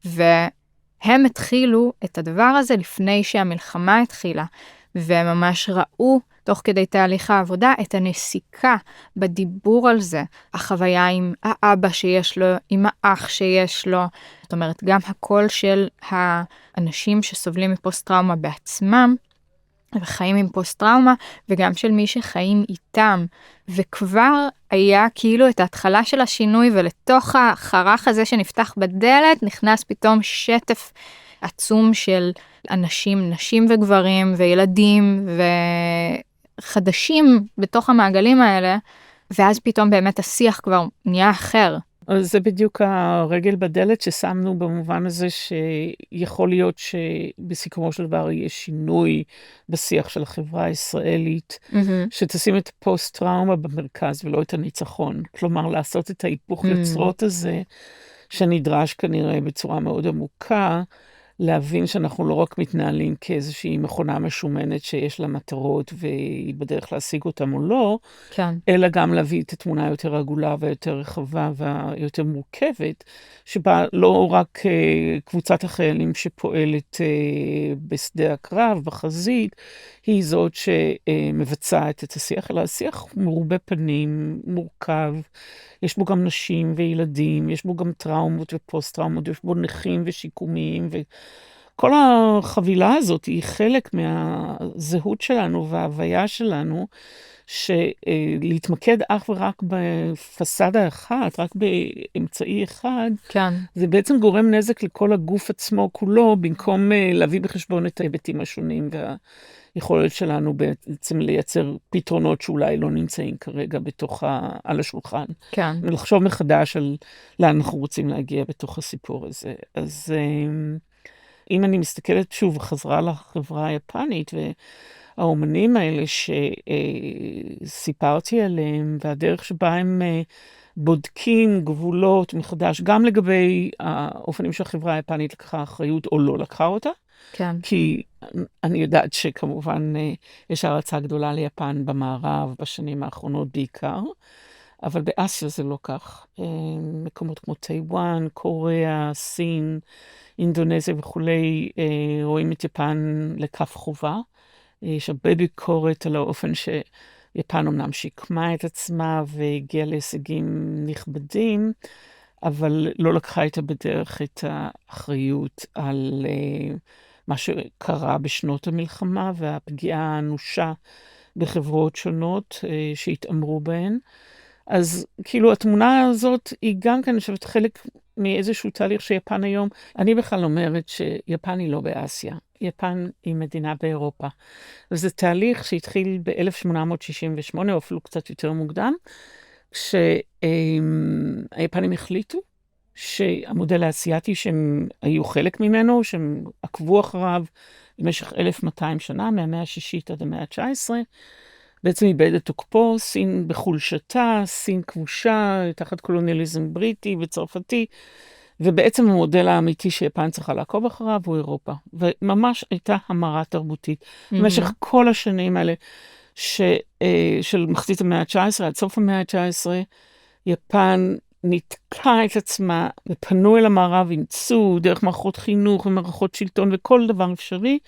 והם התחילו את הדבר הזה לפני שהמלחמה התחילה, וממש ראו תוך כדי תהליך העבודה, את הנסיקה בדיבור על זה, החוויה עם האבא שיש לו, עם האח שיש לו, זאת אומרת, גם הקול של האנשים שסובלים מפוסט-טראומה בעצמם, וחיים עם פוסט-טראומה, וגם של מי שחיים איתם, וכבר היה כאילו את ההתחלה של השינוי, ולתוך החרך הזה שנפתח בדלת, נכנס פתאום שטף עצום של אנשים, נשים וגברים, וילדים, חדשים בתוך המעגלים האלה, ואז פתאום באמת השיח כבר נהיה אחר. אז זה בדיוק הרגל בדלת ששמנו במובן הזה שיכול להיות שבסיכומו של דבר יהיה שינוי בשיח של החברה הישראלית, שתשים את הפוסט-טראומה במרכז ולא את הניצחון. כלומר, לעשות את ההיפוך יוצרות הזה, שנדרש כנראה בצורה מאוד עמוקה, להבין שאנחנו לא רק מתנהלים כאיזושהי מכונה משומנת שיש לה מטרות והיא בדרך להשיג אותם או לא, כן. אלא גם להביא את התמונה היותר עגולה והיותר רחבה והיותר מורכבת, שבה לא רק קבוצת החיילים שפועלת בשדה הקרב, בחזית, היא זאת שמבצעת את השיח, אלא השיח מרובה פנים, מורכב, יש בו גם נשים וילדים, יש בו גם טראומות ופוסט-טראומות, יש בו נכים ושיקומיים, וכל החבילה הזאת היא חלק מהזהות שלנו וההוויה שלנו, שלהתמקד אך ורק בפסדה אחת, רק באמצעי אחד, כן. זה בעצם גורם נזק לכל הגוף עצמו כולו, במקום להביא בחשבון את ההיבטים השונים והיכולת שלנו בעצם לייצר פתרונות שאולי לא נמצאים כרגע על השולחן. כן. ולחשוב מחדש על לאן אנחנו רוצים להגיע בתוך הסיפור הזה. אז אם אני מסתכלת שוב חזרה לחברה היפנית והאומנים האלה שסיפרתי עליהם, והדרך שבה הם בודקים גבולות מחדש, גם לגבי האופנים שהחברה היפנית לקחה אחריות או לא לקחה אותה. כן. כי אני יודעת שכמובן יש הערצה גדולה ליפן במערב בשנים האחרונות בעיקר, אבל באסיה זה לא כך. מקומות כמו טיואן, קוריאה, סין, אינדונזיה וכולי, רואים את יפן לכף חובה. יש הרבה ביקורת על האופן שיפן אמנם שיקמה את עצמה והגיעה להישגים נכבדים, אבל לא לקחה איתה בדרך את האחריות על מה שקרה בשנות המלחמה והפגיעה האנושה בחברות שונות שהתאמרו בהן. אז כאילו התמונה הזאת היא גם כאן, אני חושבת, חלק מאיזשהו תהליך שיפן היום, אני בכלל אומרת שיפן היא לא באסיה, יפן היא מדינה באירופה. וזה תהליך שהתחיל ב-1868, או אפילו קצת יותר מוקדם, כשהיפנים החליטו שהמודל האסייתי שהם היו חלק ממנו, שהם עקבו אחריו במשך 1200 שנה, מהמאה השישית עד המאה ה-19, בעצם איבד את תוקפו, סין בחולשתה, סין כבושה, תחת קולוניאליזם בריטי וצרפתי, ובעצם המודל האמיתי שיפן צריכה לעקוב אחריו הוא אירופה. וממש הייתה המרה תרבותית. במשך כל השנים האלה של מחצית המאה ה-19, עד סוף המאה ה-19, יפן נתקעה את עצמה, ופנו אל המערב, אימצו דרך מערכות חינוך ומערכות שלטון וכל דבר אפשרי,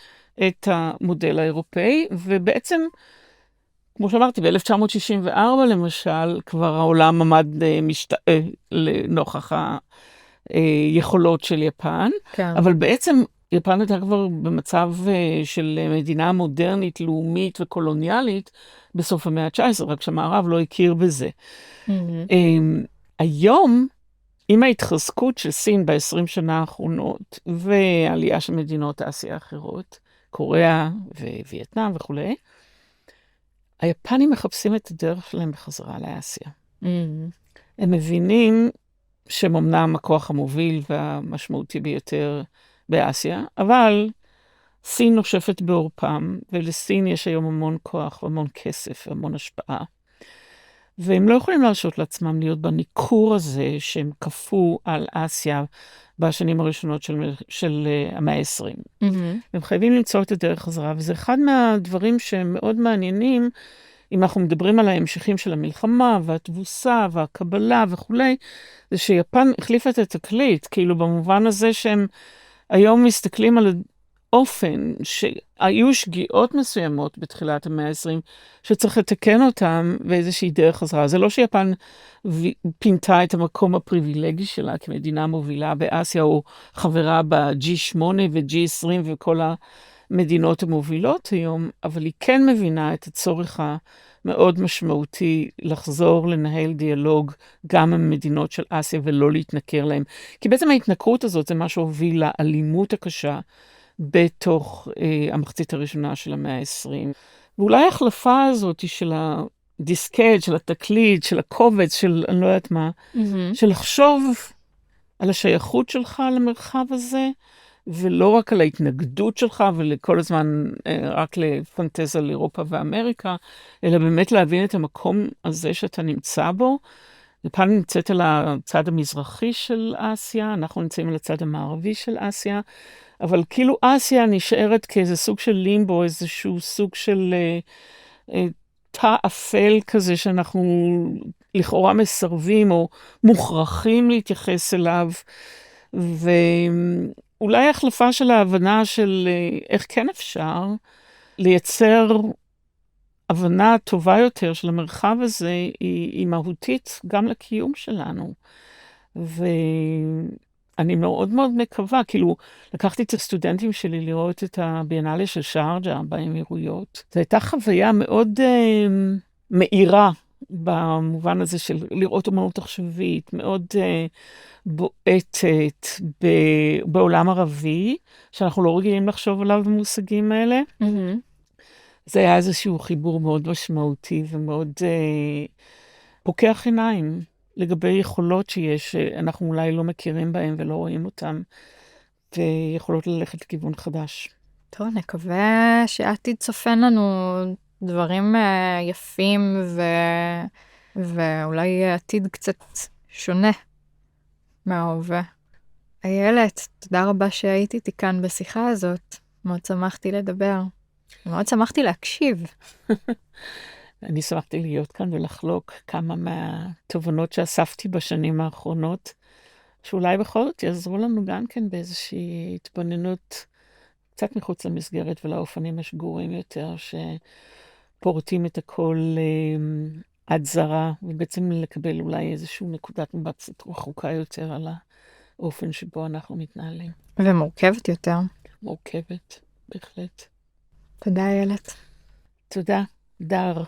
את המודל האירופאי, ובעצם כמו שאמרתי, ב-1964 למשל, כבר העולם עמד משתאה לנוכח היכולות של יפן, כן. אבל בעצם יפן הייתה כבר במצב של מדינה מודרנית, לאומית וקולוניאלית בסוף המאה ה-19, רק שהמערב לא הכיר בזה. היום, עם ההתחזקות של סין ב-20 שנה האחרונות, והעלייה של מדינות אסיה האחרות, קוריאה ווייטנאם וכולי, היפנים מחפשים את הדרך שלהם בחזרה לאסיה. הם מבינים שהם אמנם הכוח המוביל והמשמעותי ביותר באסיה, אבל סין נושפת בעורפם, ולסין יש היום המון כוח והמון כסף והמון השפעה. והם לא יכולים להרשות לעצמם להיות בניכור הזה שהם כפו על אסיה בשנים הראשונות של המאה ה-20. הם חייבים למצוא את הדרך חזרה, וזה אחד מהדברים שהם מאוד מעניינים, אם אנחנו מדברים על ההמשכים של המלחמה, והתבוסה, והקבלה וכולי, זה שיפן החליפה את התקליט, כאילו במובן הזה שהם היום מסתכלים על אופן שהיו שגיאות מסוימות בתחילת המאה ה-20, שצריך לתקן אותם באיזושהי דרך חזרה. זה לא שיפן פינתה את המקום הפריבילגי שלה כמדינה מובילה באסיה, או חברה ב-G8 ו-G20 וכל המדינות המובילות היום, אבל היא כן מבינה את הצורך המאוד משמעותי לחזור לנהל דיאלוג גם עם מדינות של אסיה ולא להתנכר להם. כי בעצם ההתנכרות הזאת זה מה שהוביל לאלימות הקשה בתוך המחצית הראשונה של המאה ה-20. ואולי ההחלפה הזאת של הדיסקט, של התקליט, של הקובץ, של אני לא יודעת מה, של לחשוב על השייכות שלך למרחב הזה, ולא רק על ההתנגדות שלך ולכל הזמן רק לפנטזיה לאירופה ואמריקה, אלא באמת להבין את המקום הזה שאתה נמצא בו. יפן נמצאת על הצד המזרחי של אסיה, אנחנו נמצאים על הצד המערבי של אסיה, אבל כאילו אסיה נשארת כאיזה סוג של לימבו, איזשהו סוג של תא אפל כזה שאנחנו לכאורה מסרבים או מוכרחים להתייחס אליו, ואולי החלפה של ההבנה של איך כן אפשר לייצר הבנה טובה יותר של המרחב הזה, היא מהותית גם לקיום שלנו. ואני מאוד מאוד מקווה, כאילו, לקחתי את הסטודנטים שלי לראות את הביאנלה של שארג'ה באמירויות. זו הייתה חוויה מאוד מאירה, במובן הזה של לראות אומנות עכשווית, מאוד בועטת בעולם ערבי, שאנחנו לא רגילים לחשוב עליו במושגים האלה. זה היה איזשהו חיבור מאוד משמעותי ומאוד פוקח עיניים לגבי יכולות שיש, שאנחנו אולי לא מכירים בהם ולא רואים אותם, ויכולות ללכת לכיוון חדש. טוב, נקווה שעתיד צופן לנו דברים יפים ואולי עתיד קצת שונה מההווה. איילת, תודה רבה שהיית איתי כאן בשיחה הזאת. מאוד שמחתי לדבר. מאוד שמחתי להקשיב. אני שמחתי להיות כאן ולחלוק כמה מהתובנות שאספתי בשנים האחרונות, שאולי בכל זאת יעזרו לנו גם כן באיזושהי התבוננות קצת מחוץ למסגרת ולאופנים השגורים יותר, שפורטים את הכל עד זרה, ובעצם לקבל אולי איזושהי נקודת מבט קצת רחוקה יותר על האופן שבו אנחנו מתנהלים. ומורכבת יותר. מורכבת, בהחלט. תודה, איילת. תודה, דר.